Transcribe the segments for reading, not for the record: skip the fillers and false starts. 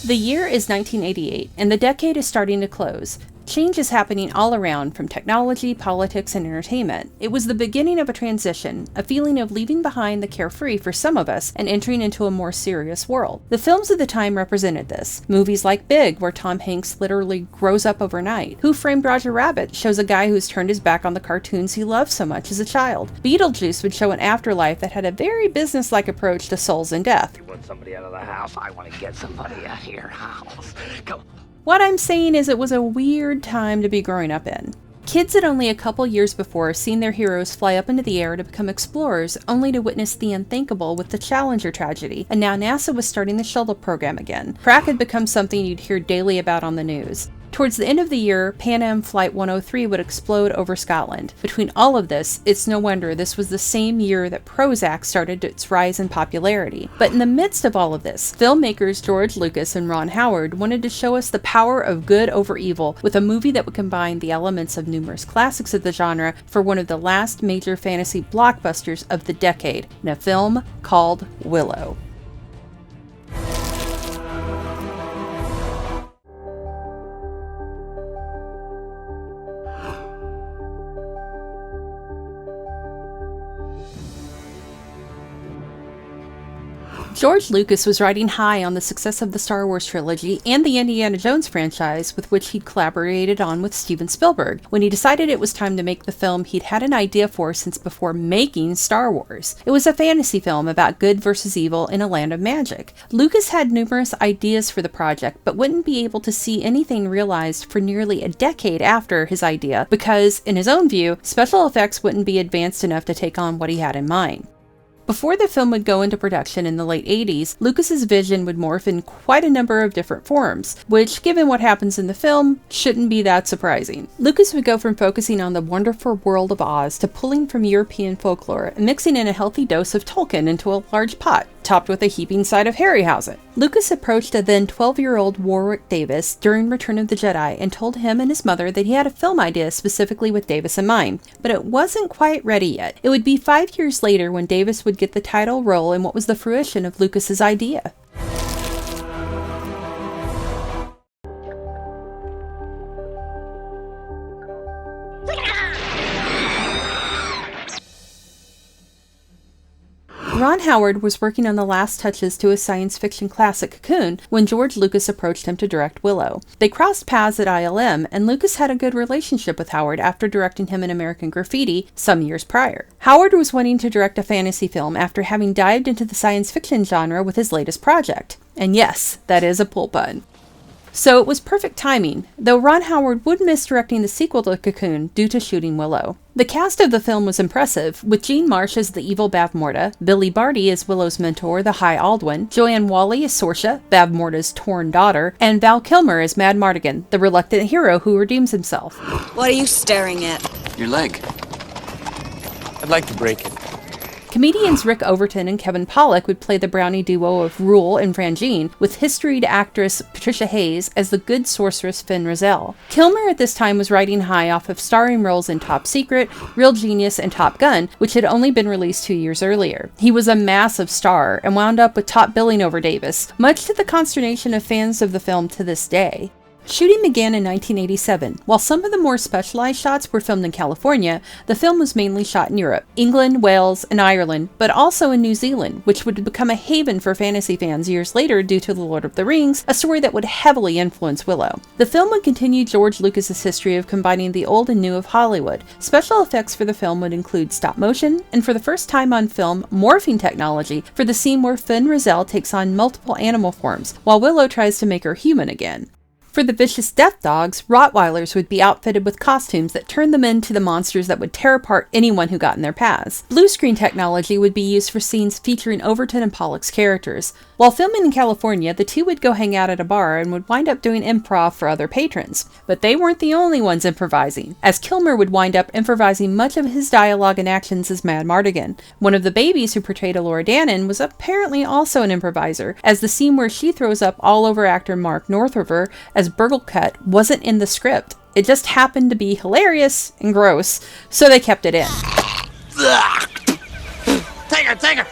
The year is 1988, and the decade is starting to close. Change is happening all around, from technology, politics, and entertainment. It was the beginning of a transition, a feeling of leaving behind the carefree for some of us and entering into a more serious world. The films of the time represented this. Movies like Big, where Tom Hanks literally grows up overnight. Who Framed Roger Rabbit shows a guy who's turned his back on the cartoons he loved so much as a child. Beetlejuice would show an afterlife that had a very business-like approach to souls and death. You want somebody out of the house? I want to get somebody out of your house. Come. What I'm saying is it was a weird time to be growing up in. Kids had only a couple years before seen their heroes fly up into the air to become explorers, only to witness the unthinkable with the Challenger tragedy, and now NASA was starting the shuttle program again. Crack had become something you'd hear daily about on the news. Towards the end of the year, Pan Am Flight 103 would explode over Scotland. Between all of this, it's no wonder this was the same year that Prozac started its rise in popularity. But in the midst of all of this, filmmakers George Lucas and Ron Howard wanted to show us the power of good over evil with a movie that would combine the elements of numerous classics of the genre for one of the last major fantasy blockbusters of the decade, in a film called Willow. George Lucas was riding high on the success of the Star Wars trilogy and the Indiana Jones franchise, with which he'd collaborated on with Steven Spielberg, when he decided it was time to make the film he'd had an idea for since before making Star Wars. It was a fantasy film about good versus evil in a land of magic. Lucas had numerous ideas for the project, but wouldn't be able to see anything realized for nearly a decade after his idea because, in his own view, special effects wouldn't be advanced enough to take on what he had in mind. Before the film would go into production in the late 80s, Lucas's vision would morph in quite a number of different forms, which, given what happens in the film, shouldn't be that surprising. Lucas would go from focusing on the wonderful world of Oz to pulling from European folklore and mixing in a healthy dose of Tolkien into a large pot, topped with a heaping side of Harryhausen. Lucas approached a then 12-year-old Warwick Davis during Return of the Jedi and told him and his mother that he had a film idea specifically with Davis in mind, but it wasn't quite ready yet. It would be 5 years later when Davis would get the title role in what was the fruition of Lucas's idea. Ron Howard was working on the last touches to his science fiction classic Cocoon when George Lucas approached him to direct Willow. They crossed paths at ILM, and Lucas had a good relationship with Howard after directing him in American Graffiti some years prior. Howard was wanting to direct a fantasy film after having dived into the science fiction genre with his latest project. And yes, that is a pull pun. So it was perfect timing, though Ron Howard would miss directing the sequel to Cocoon due to shooting Willow. The cast of the film was impressive, with Jean Marsh as the evil Bavmorda, Billy Barty as Willow's mentor, the High Aldwin, Joanne Whalley as Sorsha, Bavmorda's torn daughter, and Val Kilmer as Mad Mardigan, the reluctant hero who redeems himself. What are you staring at? Your leg. I'd like to break it. Comedians Rick Overton and Kevin Pollak would play the brownie duo of Rule and Frangine, with historied actress Patricia Hayes as the good sorceress Finn Rizal. Kilmer at this time was riding high off of starring roles in Top Secret, Real Genius, and Top Gun, which had only been released 2 years earlier. He was a massive star and wound up with top billing over Davis, much to the consternation of fans of the film to this day. Shooting began in 1987. While some of the more specialized shots were filmed in California, the film was mainly shot in Europe, England, Wales, and Ireland, but also in New Zealand, which would become a haven for fantasy fans years later due to The Lord of the Rings, a story that would heavily influence Willow. The film would continue George Lucas's history of combining the old and new of Hollywood. Special effects for the film would include stop motion, and for the first time on film, morphing technology for the scene where Finn Rizal takes on multiple animal forms, while Willow tries to make her human again. For the vicious death dogs, Rottweilers would be outfitted with costumes that turned them into the monsters that would tear apart anyone who got in their paths. Blue screen technology would be used for scenes featuring Overton and Pollak's characters. While filming in California, the two would go hang out at a bar and would wind up doing improv for other patrons. But they weren't the only ones improvising, as Kilmer would wind up improvising much of his dialogue and actions as Mad Mardigan. One of the babies who portrayed Elora Danan was apparently also an improviser, as the scene where she throws up all over actor Mark Northover as Burglecut wasn't in the script. It just happened to be hilarious and gross, so they kept it in. Take a Take her!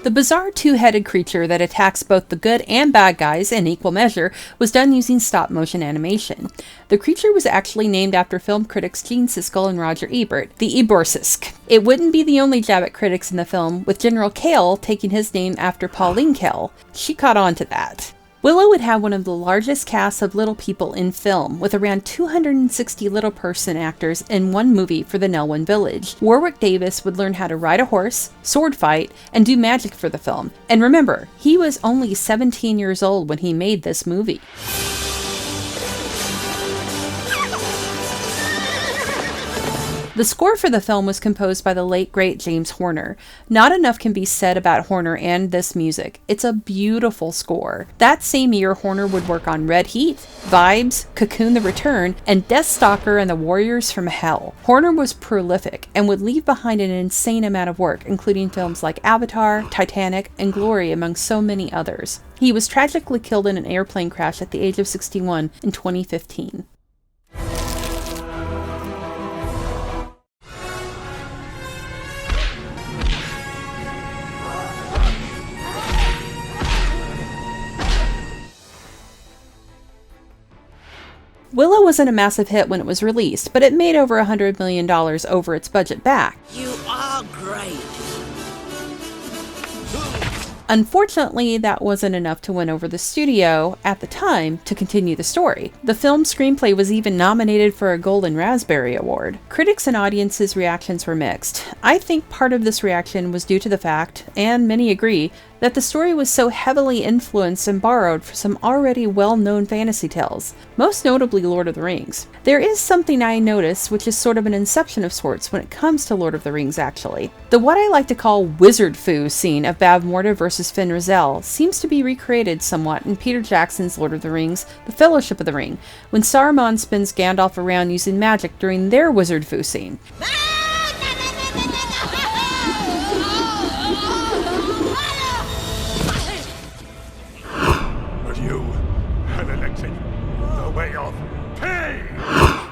The bizarre two-headed creature that attacks both the good and bad guys in equal measure was done using stop-motion animation. The creature was actually named after film critics Gene Siskel and Roger Ebert, the Eborsisk. It wouldn't be the only jab at critics in the film, with General Kale taking his name after Pauline Kael. She caught on to that. Willow would have one of the largest casts of little people in film, with around 260 little person actors in one movie for the Nelwyn Village. Warwick Davis would learn how to ride a horse, sword fight, and do magic for the film. And remember, he was only 17 years old when he made this movie. The score for the film was composed by the late great James Horner. Not enough can be said about Horner and this music. It's a beautiful score. That same year, Horner would work on Red Heat, Vibes, Cocoon the Return, and Deathstalker and the Warriors from Hell. Horner was prolific and would leave behind an insane amount of work, including films like Avatar, Titanic, and Glory, among so many others. He was tragically killed in an airplane crash at the age of 61 in 2015. Willow wasn't a massive hit when it was released, but it made over $100 million over its budget back. You are great. Unfortunately, that wasn't enough to win over the studio, at the time, to continue the story. The film's screenplay was even nominated for a Golden Raspberry Award. Critics and audiences' reactions were mixed. I think part of this reaction was due to the fact, and many agree, that the story was so heavily influenced and borrowed from some already well-known fantasy tales, most notably Lord of the Rings. There is something I noticed which is sort of an inception of sorts when it comes to Lord of the Rings, actually. The what I like to call wizard foo scene of Bavmorda versus Fin Raziel seems to be recreated somewhat in Peter Jackson's Lord of the Rings, The Fellowship of the Ring, when Saruman spins Gandalf around using magic during their wizard foo scene.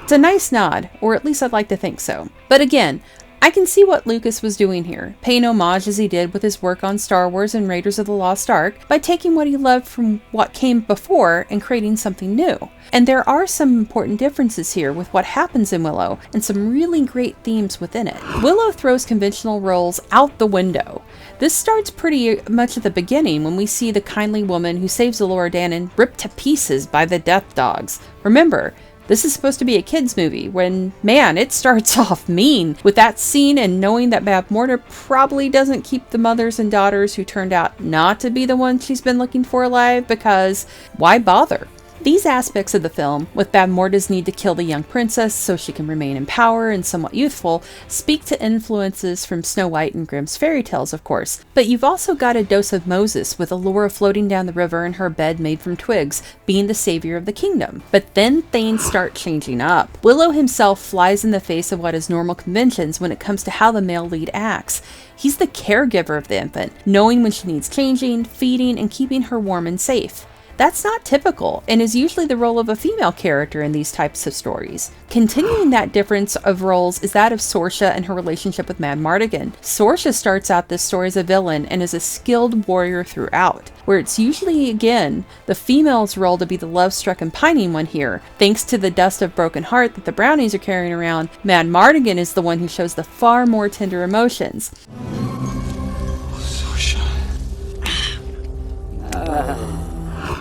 It's a nice nod, or at least I'd like to think so. But again, I can see what Lucas was doing here, paying homage as he did with his work on Star Wars and Raiders of the Lost Ark, by taking what he loved from what came before and creating something new. And there are some important differences here with what happens in Willow, and some really great themes within it. Willow throws conventional roles out the window. This starts pretty much at the beginning when we see the kindly woman who saves Elora Danan ripped to pieces by the death dogs. Remember, this is supposed to be a kids movie, when, man, it starts off mean with that scene, and knowing that Bavmorda probably doesn't keep the mothers and daughters who turned out not to be the ones she's been looking for alive, because why bother? These aspects of the film, with Bavmorda's need to kill the young princess so she can remain in power and somewhat youthful, speak to influences from Snow White and Grimm's fairy tales, of course. But you've also got a dose of Moses, with Elora floating down the river in her bed made from twigs, being the savior of the kingdom. But then things start changing up. Willow himself flies in the face of what is normal conventions when it comes to how the male lead acts. He's the caregiver of the infant, knowing when she needs changing, feeding, and keeping her warm and safe. That's not typical, and is usually the role of a female character in these types of stories. Continuing that difference of roles is that of Sorsha and her relationship with Madmartigan. Sorsha starts out this story as a villain and is a skilled warrior throughout, where it's usually, again, the female's role to be the love-struck and pining one here. Thanks to the dust of broken heart that the brownies are carrying around, Madmartigan is the one who shows the far more tender emotions.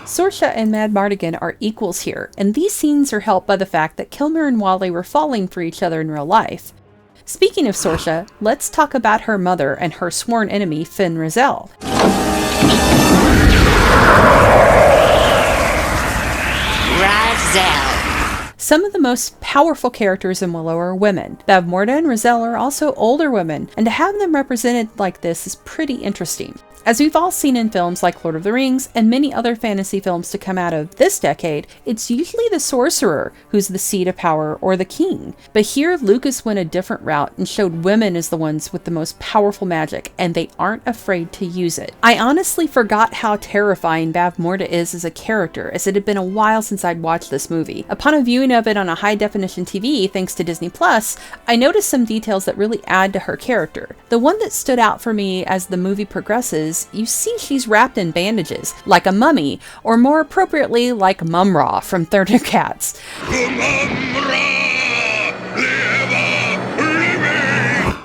Sorsha and Madmartigan are equals here, and these scenes are helped by the fact that Kilmer and Wally were falling for each other in real life. Speaking of Sorsha, let's talk about her mother and her sworn enemy, Fin Raziel. Raziel. Some of the most powerful characters in Willow are women. Bavmorda and Raziel are also older women, and to have them represented like this is pretty interesting. As we've all seen in films like Lord of the Rings and many other fantasy films to come out of this decade, it's usually the sorcerer who's the seat of power or the king. But here Lucas went a different route and showed women as the ones with the most powerful magic, and they aren't afraid to use it. I honestly forgot how terrifying Bavmorda is as a character, as it had been a while since I'd watched this movie. Upon a viewing viewing of it on a high-definition TV thanks to Disney Plus, I noticed some details that really add to her character. The one that stood out for me as the movie progresses, you see she's wrapped in bandages, like a mummy, or more appropriately, like Mum-Ra from Thundercats.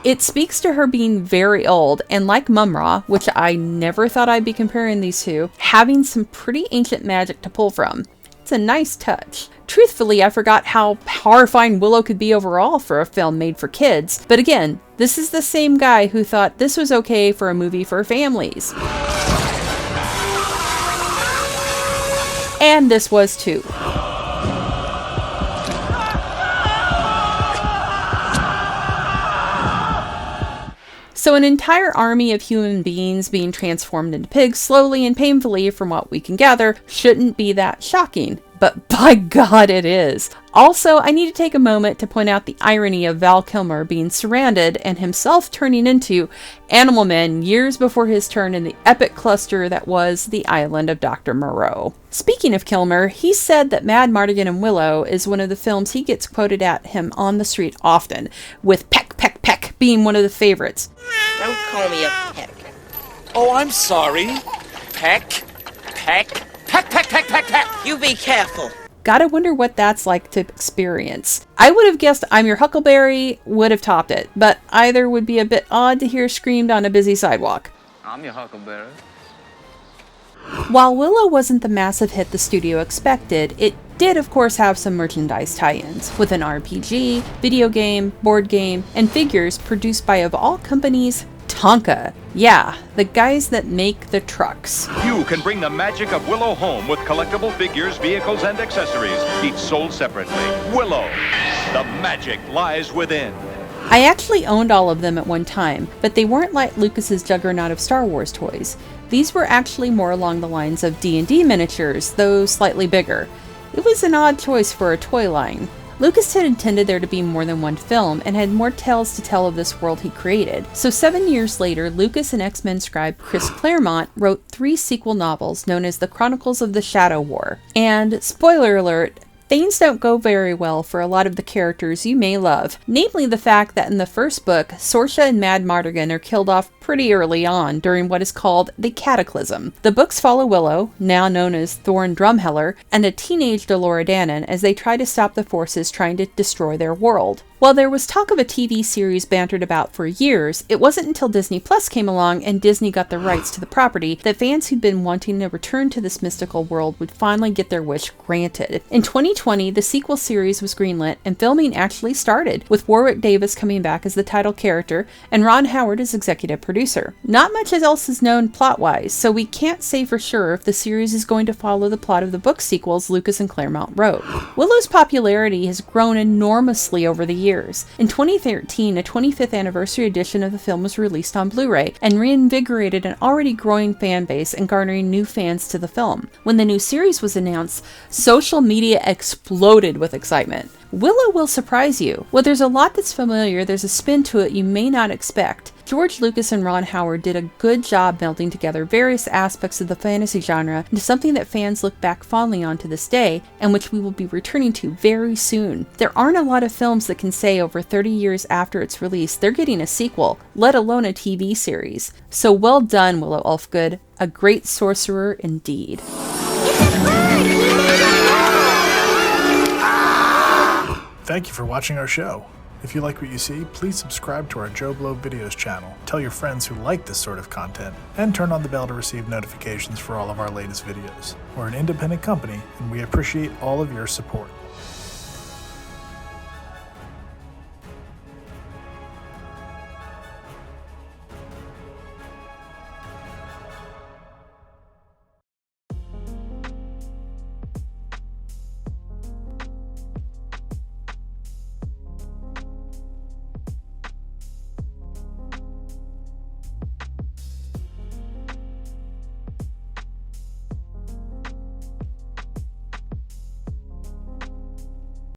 It speaks to her being very old, and like Mum-Ra, which I never thought I'd be comparing these two, having some pretty ancient magic to pull from. It's a nice touch. Truthfully, I forgot how horrifying Willow could be overall for a film made for kids, but again, this is the same guy who thought this was okay for a movie for families. And this was too. So an entire army of human beings being transformed into pigs slowly and painfully, from what we can gather, shouldn't be that shocking. But by God, it is. Also, I need to take a moment to point out the irony of Val Kilmer being surrounded and himself turning into Animal Man years before his turn in the epic cluster that was the island of Dr. Moreau. Speaking of Kilmer, he said that Madmartigan and Willow is one of the films he gets quoted at him on the street often, with peck, peck, peck being one of the favorites. Don't call me a peck. Oh, I'm sorry. Peck, peck, peck, peck, peck, peck, peck. You be careful. Gotta wonder what that's like to experience. I would have guessed I'm Your Huckleberry would have topped it, but either would be a bit odd to hear screamed on a busy sidewalk. I'm your Huckleberry. While Willow wasn't the massive hit the studio expected, it did of course have some merchandise tie-ins, with an RPG, video game, board game, and figures produced by, of all companies, Tonka. Yeah, the guys that make the trucks. You can bring the magic of Willow home with collectible figures, vehicles, and accessories, each sold separately. Willow, the magic lies within. I actually owned all of them at one time, but they weren't like Lucas's juggernaut of Star Wars toys. These were actually more along the lines of D&D miniatures, though slightly bigger. It was an odd choice for a toy line. Lucas had intended there to be more than one film and had more tales to tell of this world he created. So 7 years later, Lucas and X-Men scribe Chris Claremont wrote 3 sequel novels known as the Chronicles of the Shadow War. And, spoiler alert, things don't go very well for a lot of the characters you may love, namely the fact that in the first book, Sorsha and Madmartigan are killed off pretty early on during what is called the Cataclysm. The books follow Willow, now known as Thorn Drumheller, and a teenage Delora Dannon as they try to stop the forces trying to destroy their world. While there was talk of a TV series bantered about for years, it wasn't until Disney Plus came along and Disney got the rights to the property that fans who'd been wanting to return to this mystical world would finally get their wish granted. In 2020, the sequel series was greenlit and filming actually started, with Warwick Davis coming back as the title character and Ron Howard as executive producer. Not much else is known plot-wise, so we can't say for sure if the series is going to follow the plot of the book sequels Lucas and Claremont wrote. Willow's popularity has grown enormously over the years. In 2013, a 25th anniversary edition of the film was released on Blu-ray and reinvigorated an already growing fan base and garnering new fans to the film. When the new series was announced, social media exploded with excitement. Willow will surprise you. While there's a lot that's familiar, there's a spin to it you may not expect. George Lucas and Ron Howard did a good job melding together various aspects of the fantasy genre into something that fans look back fondly on to this day, and which we will be returning to very soon. There aren't a lot of films that can say over 30 years after its release they're getting a sequel, let alone a TV series. So well done, Willow Ulfgood. A great sorcerer indeed. Thank you for watching our show. If you like what you see, please subscribe to our JOBLO Videos channel, tell your friends who like this sort of content, and turn on the bell to receive notifications for all of our latest videos. We're an independent company, and we appreciate all of your support.